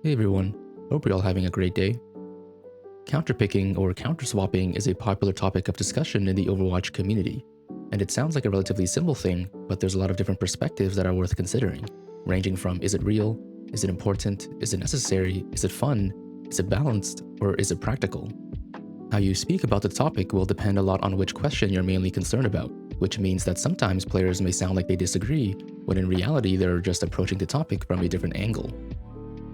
Hey everyone, hope you're all having a great day. Counterpicking or counterswapping is a popular topic of discussion in the Overwatch community, and it sounds like a relatively simple thing, but there's a lot of different perspectives that are worth considering, ranging from is it real, is it important, is it necessary, is it fun, is it balanced, or is it practical? How you speak about the topic will depend a lot on which question you're mainly concerned about, which means that sometimes players may sound like they disagree, when in reality they're just approaching the topic from a different angle.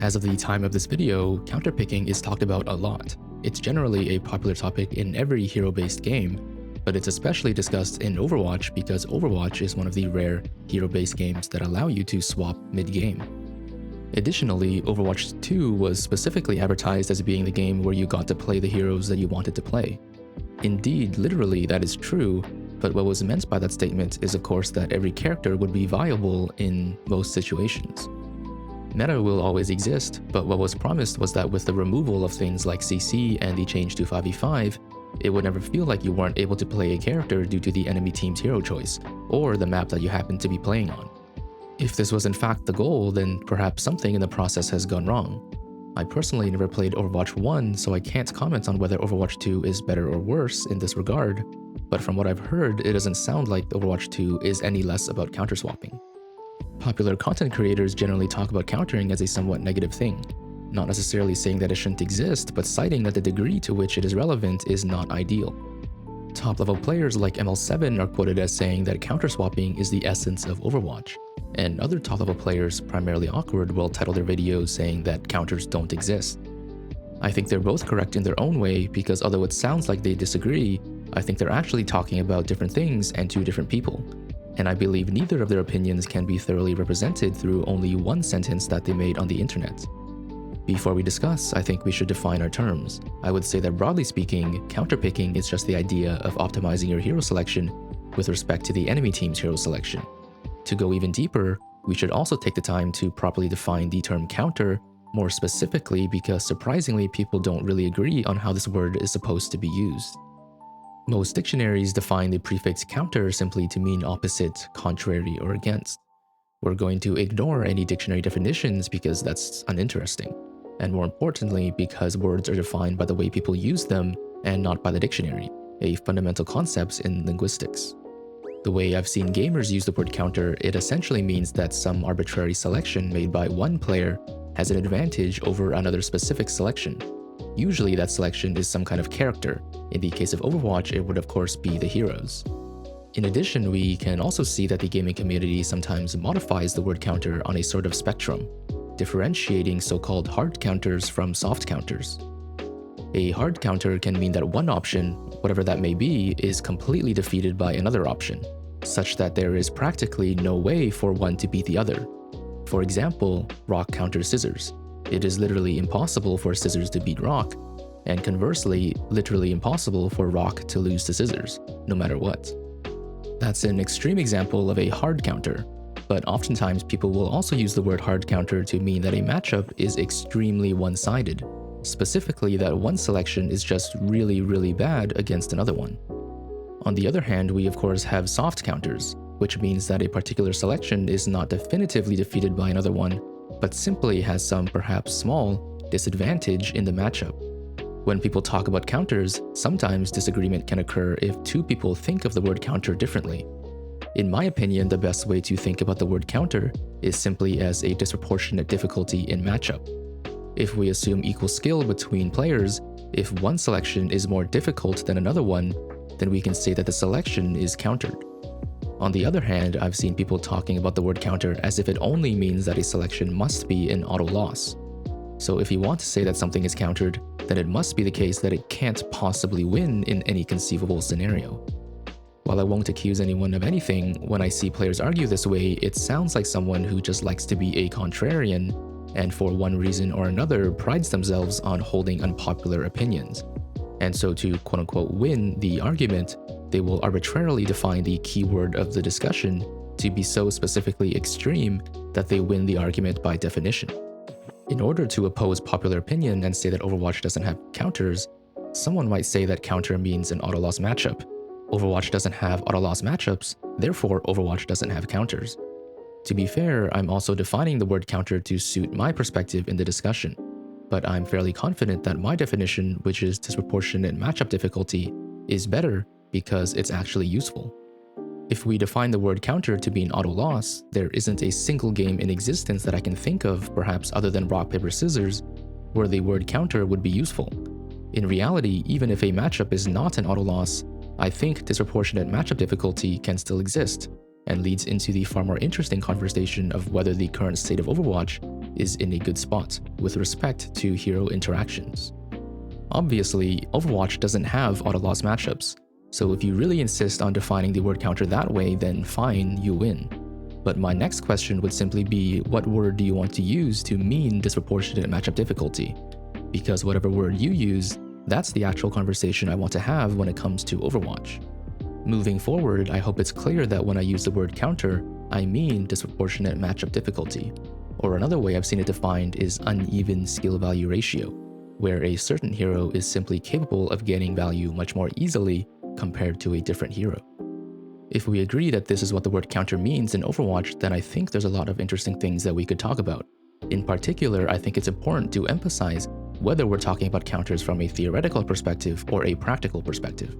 As of the time of this video, counterpicking is talked about a lot. It's generally a popular topic in every hero-based game, but it's especially discussed in Overwatch because Overwatch is one of the rare hero-based games that allow you to swap mid-game. Additionally, Overwatch 2 was specifically advertised as being the game where you got to play the heroes that you wanted to play. Indeed, literally that is true, but what was meant by that statement is of course that every character would be viable in most situations. Meta will always exist, but what was promised was that with the removal of things like CC and the change to 5v5, it would never feel like you weren't able to play a character due to the enemy team's hero choice, or the map that you happen to be playing on. If this was in fact the goal, then perhaps something in the process has gone wrong. I personally never played Overwatch 1, so I can't comment on whether Overwatch 2 is better or worse in this regard, but from what I've heard, it doesn't sound like Overwatch 2 is any less about counterswapping. Popular content creators generally talk about countering as a somewhat negative thing, not necessarily saying that it shouldn't exist, but citing that the degree to which it is relevant is not ideal. Top-level players like ML7 are quoted as saying that counterswapping is the essence of Overwatch, and other top-level players, primarily Awkward, will title their videos saying that counters don't exist. I think they're both correct in their own way because although it sounds like they disagree, I think they're actually talking about different things and to different people. And I believe neither of their opinions can be thoroughly represented through only one sentence that they made on the internet. Before we discuss, I think we should define our terms. I would say that broadly speaking, counterpicking is just the idea of optimizing your hero selection with respect to the enemy team's hero selection. To go even deeper, we should also take the time to properly define the term counter more specifically because surprisingly people don't really agree on how this word is supposed to be used. Most dictionaries define the prefix counter simply to mean opposite, contrary, or against. We're going to ignore any dictionary definitions because that's uninteresting, and more importantly because words are defined by the way people use them and not by the dictionary, a fundamental concept in linguistics. The way I've seen gamers use the word counter, it essentially means that some arbitrary selection made by one player has an advantage over another specific selection. Usually that selection is some kind of character. In the case of Overwatch, it would of course be the heroes. In addition, we can also see that the gaming community sometimes modifies the word counter on a sort of spectrum, differentiating so-called hard counters from soft counters. A hard counter can mean that one option, whatever that may be, is completely defeated by another option, such that there is practically no way for one to beat the other. For example, rock counters scissors. It is literally impossible for scissors to beat rock, and conversely, literally impossible for rock to lose to scissors, no matter what. That's an extreme example of a hard counter, but oftentimes people will also use the word hard counter to mean that a matchup is extremely one-sided, specifically that one selection is just really bad against another one. On the other hand, we of course have soft counters, which means that a particular selection is not definitively defeated by another one, but simply has some perhaps small disadvantage in the matchup. When people talk about counters, sometimes disagreement can occur if two people think of the word counter differently. In my opinion, the best way to think about the word counter is simply as a disproportionate difficulty in matchup. If we assume equal skill between players, if one selection is more difficult than another one, then we can say that the selection is countered. On the other hand, I've seen people talking about the word counter as if it only means that a selection must be an auto loss. So if you want to say that something is countered, then it must be the case that it can't possibly win in any conceivable scenario. While I won't accuse anyone of anything, when I see players argue this way, it sounds like someone who just likes to be a contrarian, and for one reason or another prides themselves on holding unpopular opinions. And so to quote-unquote win the argument, they will arbitrarily define the keyword of the discussion to be so specifically extreme that they win the argument by definition. In order to oppose popular opinion and say that Overwatch doesn't have counters, someone might say that counter means an auto-loss matchup. Overwatch doesn't have auto-loss matchups, therefore Overwatch doesn't have counters. To be fair, I'm also defining the word counter to suit my perspective in the discussion, but I'm fairly confident that my definition, which is disproportionate matchup difficulty, is better because it's actually useful. If we define the word counter to be an auto loss, there isn't a single game in existence that I can think of, perhaps other than rock, paper, scissors, where the word counter would be useful. In reality, even if a matchup is not an auto loss, I think disproportionate matchup difficulty can still exist, and leads into the far more interesting conversation of whether the current state of Overwatch is in a good spot with respect to hero interactions. Obviously, Overwatch doesn't have auto loss matchups, so if you really insist on defining the word counter that way, then fine, you win. But my next question would simply be, what word do you want to use to mean disproportionate matchup difficulty? Because whatever word you use, that's the actual conversation I want to have when it comes to Overwatch. Moving forward, I hope it's clear that when I use the word counter, I mean disproportionate matchup difficulty. Or another way I've seen it defined is uneven skill value ratio, where a certain hero is simply capable of gaining value much more easily compared to a different hero. If we agree that this is what the word counter means in Overwatch, then I think there's a lot of interesting things that we could talk about. In particular, I think it's important to emphasize whether we're talking about counters from a theoretical perspective or a practical perspective.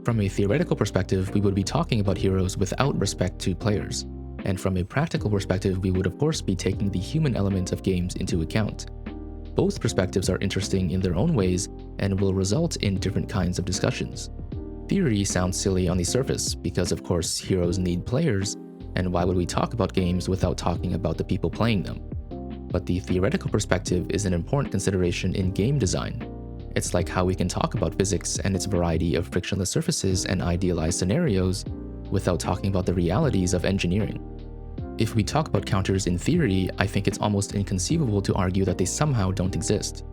From a theoretical perspective, we would be talking about heroes without respect to players. And from a practical perspective, we would of course be taking the human element of games into account. Both perspectives are interesting in their own ways and will result in different kinds of discussions. Theory sounds silly on the surface because of course heroes need players, and why would we talk about games without talking about the people playing them? But the theoretical perspective is an important consideration in game design. It's like how we can talk about physics and its variety of frictionless surfaces and idealized scenarios without talking about the realities of engineering. If we talk about counters in theory, I think it's almost inconceivable to argue that they somehow don't exist.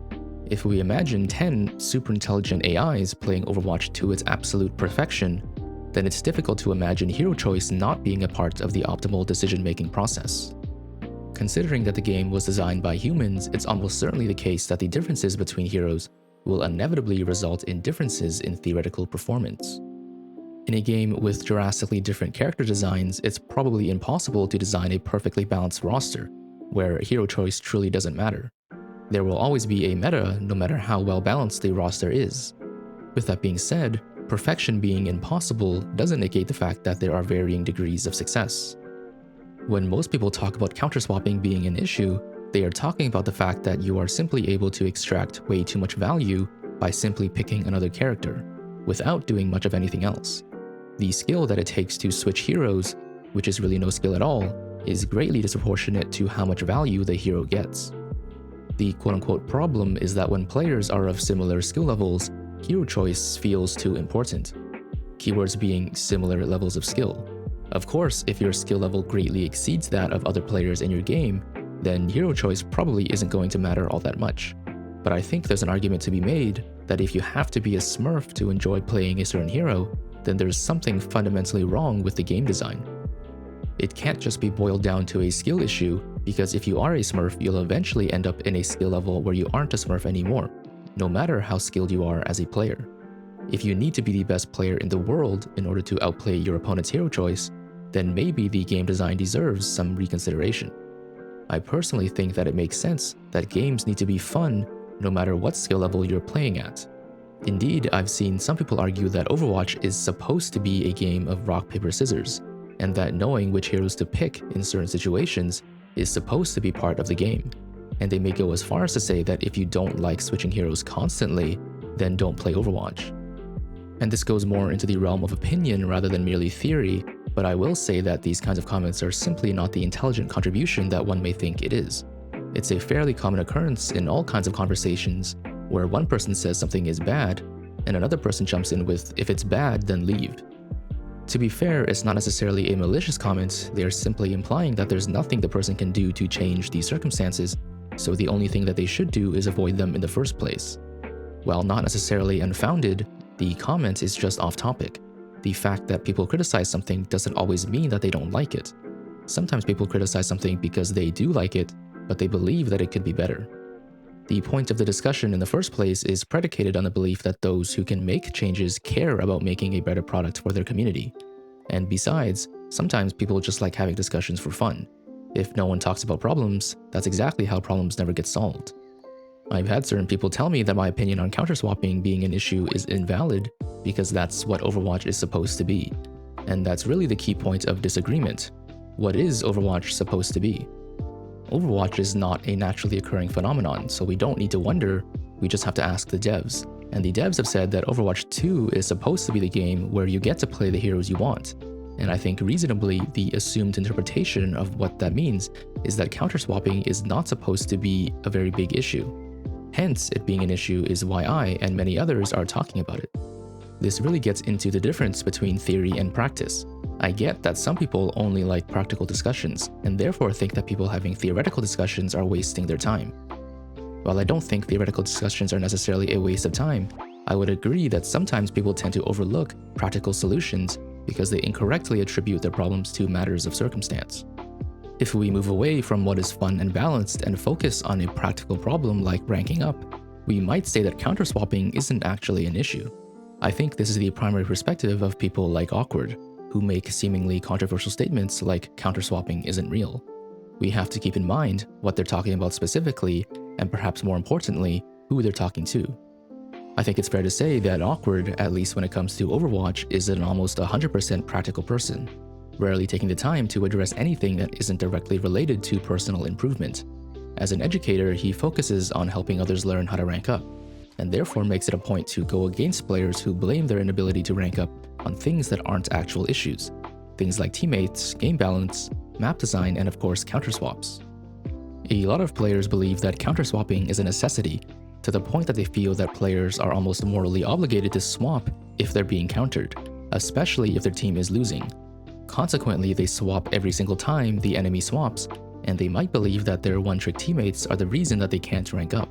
If we imagine 10 super intelligent AIs playing Overwatch to its absolute perfection, then it's difficult to imagine hero choice not being a part of the optimal decision-making process. Considering that the game was designed by humans, it's almost certainly the case that the differences between heroes will inevitably result in differences in theoretical performance. In a game with drastically different character designs, it's probably impossible to design a perfectly balanced roster, where hero choice truly doesn't matter. There will always be a meta no matter how well balanced the roster is. With that being said, perfection being impossible doesn't negate the fact that there are varying degrees of success. When most people talk about counter-swapping being an issue, they are talking about the fact that you are simply able to extract way too much value by simply picking another character, without doing much of anything else. The skill that it takes to switch heroes, which is really no skill at all, is greatly disproportionate to how much value the hero gets. The quote-unquote problem is that when players are of similar skill levels, hero choice feels too important. Keywords being similar levels of skill. Of course, if your skill level greatly exceeds that of other players in your game, then hero choice probably isn't going to matter all that much. But I think there's an argument to be made that if you have to be a smurf to enjoy playing a certain hero, then there's something fundamentally wrong with the game design. It can't just be boiled down to a skill issue, because if you are a smurf, you'll eventually end up in a skill level where you aren't a smurf anymore, no matter how skilled you are as a player. If you need to be the best player in the world in order to outplay your opponent's hero choice, then maybe the game design deserves some reconsideration. I personally think that it makes sense that games need to be fun no matter what skill level you're playing at. Indeed, I've seen some people argue that Overwatch is supposed to be a game of rock, paper, scissors, and that knowing which heroes to pick in certain situations is supposed to be part of the game. And they may go as far as to say that if you don't like switching heroes constantly, then don't play Overwatch. And this goes more into the realm of opinion rather than merely theory, but I will say that these kinds of comments are simply not the intelligent contribution that one may think it is. It's a fairly common occurrence in all kinds of conversations where one person says something is bad, and another person jumps in with, if it's bad, then leave. To be fair, it's not necessarily a malicious comment, they are simply implying that there's nothing the person can do to change these circumstances, so the only thing that they should do is avoid them in the first place. While not necessarily unfounded, the comment is just off topic. The fact that people criticize something doesn't always mean that they don't like it. Sometimes people criticize something because they do like it, but they believe that it could be better. The point of the discussion in the first place is predicated on the belief that those who can make changes care about making a better product for their community. And besides, sometimes people just like having discussions for fun. If no one talks about problems, that's exactly how problems never get solved. I've had certain people tell me that my opinion on counter-swapping being an issue is invalid because that's what Overwatch is supposed to be. And that's really the key point of disagreement. What is Overwatch supposed to be? Overwatch is not a naturally occurring phenomenon, so we don't need to wonder, we just have to ask the devs. And the devs have said that Overwatch 2 is supposed to be the game where you get to play the heroes you want. And I think reasonably, the assumed interpretation of what that means is that counter-swapping is not supposed to be a very big issue. Hence, it being an issue is why I and many others are talking about it. This really gets into the difference between theory and practice. I get that some people only like practical discussions, and therefore think that people having theoretical discussions are wasting their time. While I don't think theoretical discussions are necessarily a waste of time, I would agree that sometimes people tend to overlook practical solutions because they incorrectly attribute their problems to matters of circumstance. If we move away from what is fun and balanced and focus on a practical problem like ranking up, we might say that counter-swapping isn't actually an issue. I think this is the primary perspective of people like Awkward, who make seemingly controversial statements like counter-swapping isn't real. We have to keep in mind what they're talking about specifically, and perhaps more importantly, who they're talking to. I think it's fair to say that Awkward, at least when it comes to Overwatch, is an almost 100% practical person, rarely taking the time to address anything that isn't directly related to personal improvement. As an educator, he focuses on helping others learn how to rank up, and therefore makes it a point to go against players who blame their inability to rank up on things that aren't actual issues. Things like teammates, game balance, map design, and of course counter-swaps. A lot of players believe that counter-swapping is a necessity, to the point that they feel that players are almost morally obligated to swap if they're being countered, especially if their team is losing. Consequently, they swap every single time the enemy swaps, and they might believe that their one-trick teammates are the reason that they can't rank up.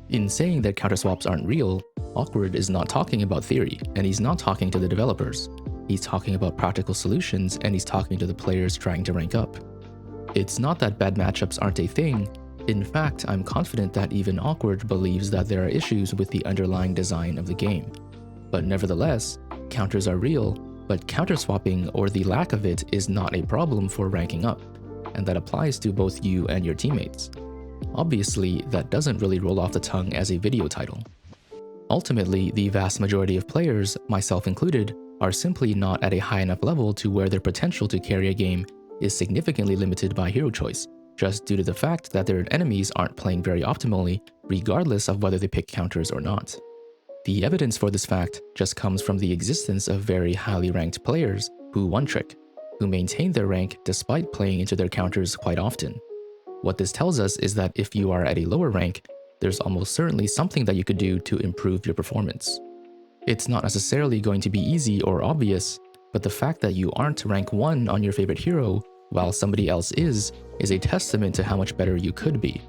In saying that counter-swaps aren't real, Awkward is not talking about theory, and he's not talking to the developers. He's talking about practical solutions, and he's talking to the players trying to rank up. It's not that bad matchups aren't a thing. In fact, I'm confident that even Awkward believes that there are issues with the underlying design of the game. But nevertheless, counters are real, but counter-swapping or the lack of it is not a problem for ranking up, and that applies to both you and your teammates. Obviously, that doesn't really roll off the tongue as a video title. Ultimately, the vast majority of players, myself included, are simply not at a high enough level to where their potential to carry a game is significantly limited by hero choice, just due to the fact that their enemies aren't playing very optimally, regardless of whether they pick counters or not. The evidence for this fact just comes from the existence of very highly ranked players who one-trick, who maintain their rank despite playing into their counters quite often. What this tells us is that if you are at a lower rank, there's almost certainly something that you could do to improve your performance. It's not necessarily going to be easy or obvious, but the fact that you aren't rank 1 on your favorite hero while somebody else is a testament to how much better you could be.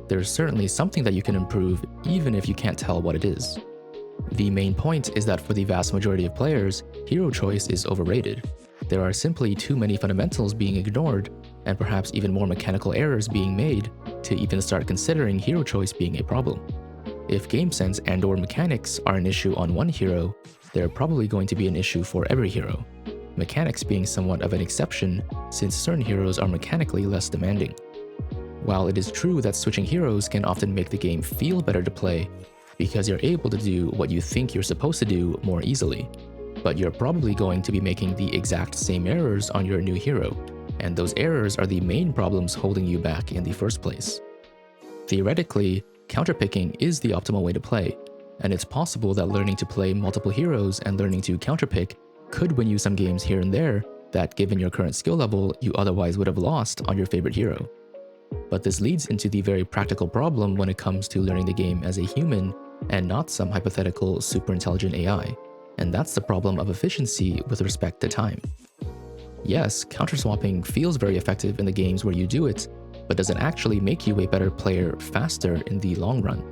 There's certainly something that you can improve even if you can't tell what it is. The main point is that for the vast majority of players, hero choice is overrated. There are simply too many fundamentals being ignored, and perhaps even more mechanical errors being made to even start considering hero choice being a problem. If game sense and/or mechanics are an issue on one hero, they're probably going to be an issue for every hero, mechanics being somewhat of an exception since certain heroes are mechanically less demanding. While it is true that switching heroes can often make the game feel better to play because you're able to do what you think you're supposed to do more easily, but you're probably going to be making the exact same errors on your new hero, and those errors are the main problems holding you back in the first place. Theoretically, counterpicking is the optimal way to play, and it's possible that learning to play multiple heroes and learning to counterpick could win you some games here and there that, given your current skill level, you otherwise would have lost on your favorite hero. But this leads into the very practical problem when it comes to learning the game as a human and not some hypothetical super intelligent AI, and that's the problem of efficiency with respect to time. Yes, counter-swapping feels very effective in the games where you do it, but does it actually make you a better player faster in the long run?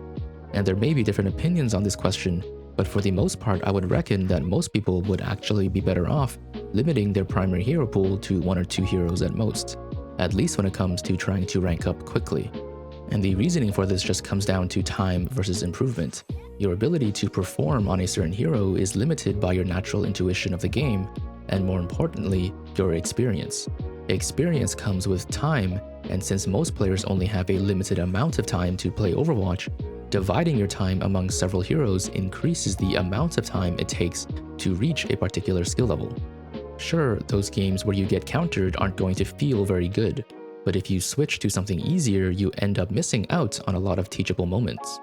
And there may be different opinions on this question, but for the most part I would reckon that most people would actually be better off limiting their primary hero pool to 1 or 2 heroes at most, at least when it comes to trying to rank up quickly. And the reasoning for this just comes down to time versus improvement. Your ability to perform on a certain hero is limited by your natural intuition of the game, and more importantly, your experience. Experience comes with time, and since most players only have a limited amount of time to play Overwatch, dividing your time among several heroes increases the amount of time it takes to reach a particular skill level. Sure, those games where you get countered aren't going to feel very good, but if you switch to something easier, you end up missing out on a lot of teachable moments.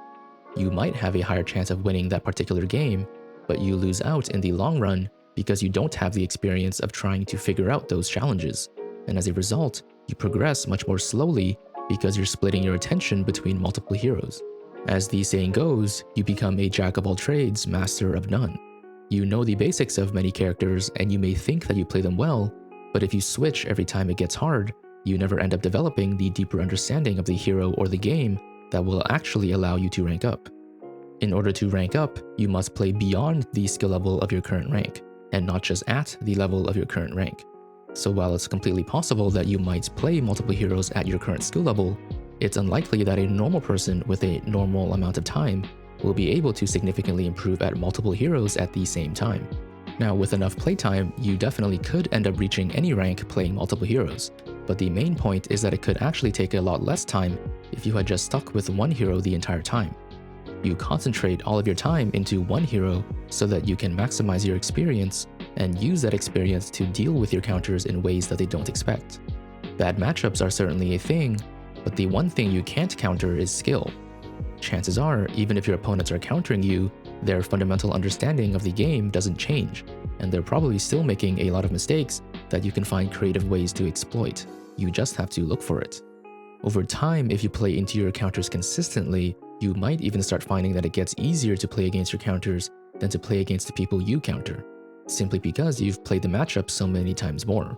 You might have a higher chance of winning that particular game, but you lose out in the long run because you don't have the experience of trying to figure out those challenges, and as a result, you progress much more slowly because you're splitting your attention between multiple heroes. As the saying goes, you become a jack of all trades, master of none. You know the basics of many characters and you may think that you play them well, but if you switch every time it gets hard, you never end up developing the deeper understanding of the hero or the game that will actually allow you to rank up. In order to rank up, you must play beyond the skill level of your current rank, and not just at the level of your current rank. So while it's completely possible that you might play multiple heroes at your current skill level, it's unlikely that a normal person with a normal amount of time will be able to significantly improve at multiple heroes at the same time. Now, with enough playtime, you definitely could end up reaching any rank playing multiple heroes, but the main point is that it could actually take a lot less time if you had just stuck with one hero the entire time. You concentrate all of your time into one hero so that you can maximize your experience and use that experience to deal with your counters in ways that they don't expect. Bad matchups are certainly a thing, but the one thing you can't counter is skill. Chances are, even if your opponents are countering you, their fundamental understanding of the game doesn't change, and they're probably still making a lot of mistakes that you can find creative ways to exploit. You just have to look for it. Over time, if you play into your counters consistently, you might even start finding that it gets easier to play against your counters than to play against the people you counter, simply because you've played the matchup so many times more.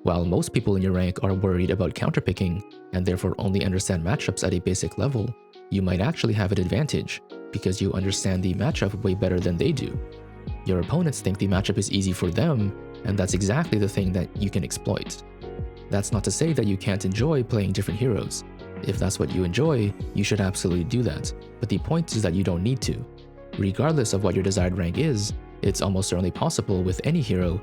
While most people in your rank are worried about counterpicking and therefore only understand matchups at a basic level, you might actually have an advantage because you understand the matchup way better than they do. Your opponents think the matchup is easy for them, and that's exactly the thing that you can exploit. That's not to say that you can't enjoy playing different heroes. If that's what you enjoy, you should absolutely do that, but the point is that you don't need to. Regardless of what your desired rank is, it's almost certainly possible with any hero,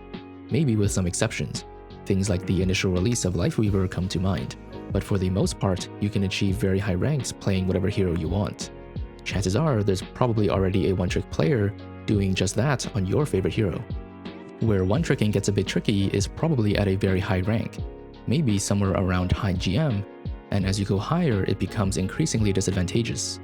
maybe with some exceptions. Things like the initial release of Lifeweaver come to mind, but for the most part, you can achieve very high ranks playing whatever hero you want. Chances are there's probably already a one-trick player doing just that on your favorite hero. Where one-tricking gets a bit tricky is probably at a very high rank, maybe somewhere around high GM, and as you go higher, it becomes increasingly disadvantageous.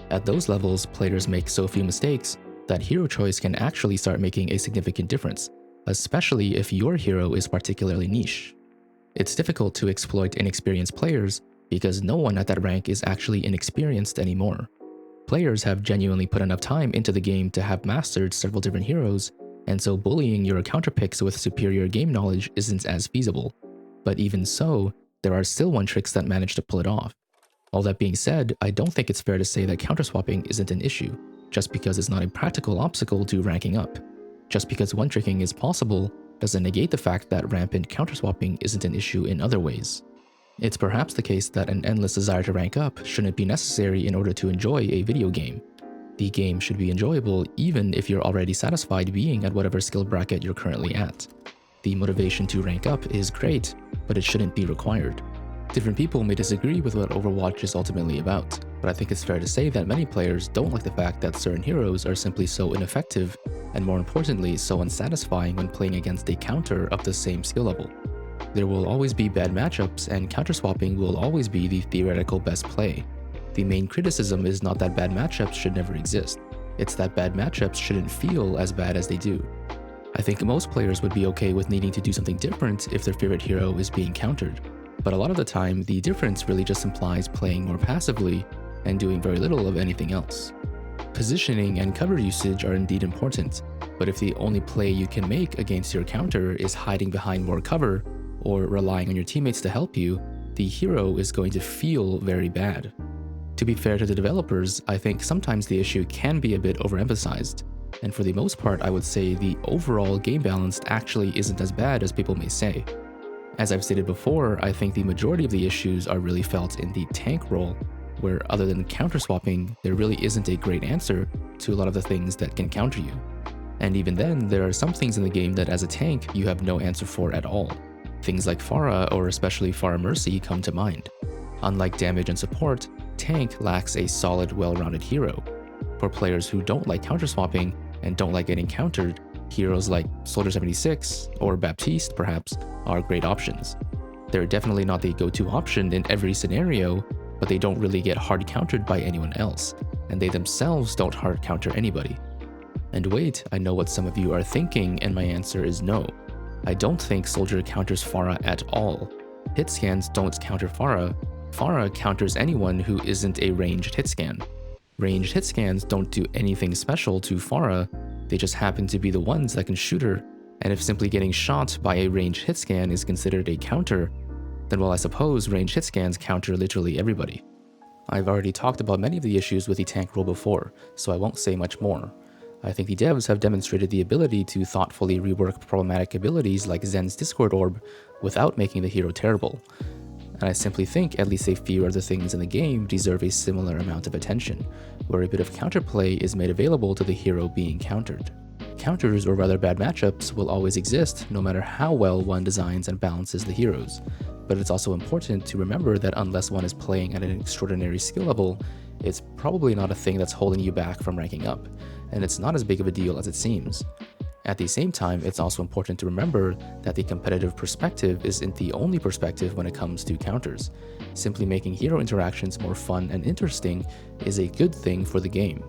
At those levels, players make so few mistakes that hero choice can actually start making a significant difference, especially if your hero is particularly niche. It's difficult to exploit inexperienced players because no one at that rank is actually inexperienced anymore. Players have genuinely put enough time into the game to have mastered several different heroes, and so bullying your counterpicks with superior game knowledge isn't as feasible. But even so, there are still one-tricks that manage to pull it off. All that being said, I don't think it's fair to say that counterswapping isn't an issue, just because it's not a practical obstacle to ranking up. Just because one-tricking is possible doesn't negate the fact that rampant counterswapping isn't an issue in other ways. It's perhaps the case that an endless desire to rank up shouldn't be necessary in order to enjoy a video game. The game should be enjoyable even if you're already satisfied being at whatever skill bracket you're currently at. The motivation to rank up is great, but it shouldn't be required. Different people may disagree with what Overwatch is ultimately about, but I think it's fair to say that many players don't like the fact that certain heroes are simply so ineffective, and more importantly, so unsatisfying when playing against a counter of the same skill level. There will always be bad matchups, and counterswapping will always be the theoretical best play. The main criticism is not that bad matchups should never exist, it's that bad matchups shouldn't feel as bad as they do. I think most players would be okay with needing to do something different if their favorite hero is being countered, but a lot of the time, the difference really just implies playing more passively and doing very little of anything else. Positioning and cover usage are indeed important, but if the only play you can make against your counter is hiding behind more cover or relying on your teammates to help you, the hero is going to feel very bad. To be fair to the developers, I think sometimes the issue can be a bit overemphasized, and for the most part I would say the overall game balance actually isn't as bad as people may say. As I've stated before, I think the majority of the issues are really felt in the tank role, where other than counter-swapping, there really isn't a great answer to a lot of the things that can counter you. And even then, there are some things in the game that as a tank, you have no answer for at all. Things like Pharah or especially Pharah Mercy come to mind. Unlike damage and support, tank lacks a solid, well-rounded hero. For players who don't like counter-swapping and don't like getting countered, heroes like Soldier 76 or Baptiste, perhaps, are great options. They're definitely not the go-to option in every scenario, but they don't really get hard countered by anyone else, and they themselves don't hard counter anybody. And wait, I know what some of you are thinking, and my answer is no. I don't think Soldier counters Pharah at all. Hit scans don't counter Pharah. Pharah counters anyone who isn't a ranged hit scan. Ranged hit scans don't do anything special to Pharah, they just happen to be the ones that can shoot her, and if simply getting shot by a ranged hit scan is considered a counter, then well, I suppose ranged hit scans counter literally everybody. I've already talked about many of the issues with the tank role before, so I won't say much more. I think the devs have demonstrated the ability to thoughtfully rework problematic abilities like Zen's Discord Orb without making the hero terrible. And I simply think at least a few other things in the game deserve a similar amount of attention, where a bit of counterplay is made available to the hero being countered. Counters, or rather bad matchups, will always exist no matter how well one designs and balances the heroes, but it's also important to remember that unless one is playing at an extraordinary skill level, it's probably not a thing that's holding you back from ranking up, and it's not as big of a deal as it seems. At the same time, it's also important to remember that the competitive perspective isn't the only perspective when it comes to counters. Simply making hero interactions more fun and interesting is a good thing for the game.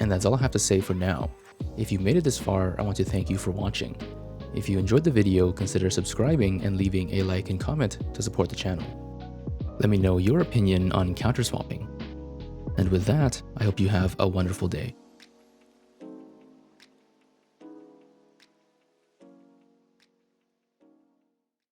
And that's all I have to say for now. If you made it this far, I want to thank you for watching. If you enjoyed the video, consider subscribing and leaving a like and comment to support the channel. Let me know your opinion on counter swapping. And with that, I hope you have a wonderful day.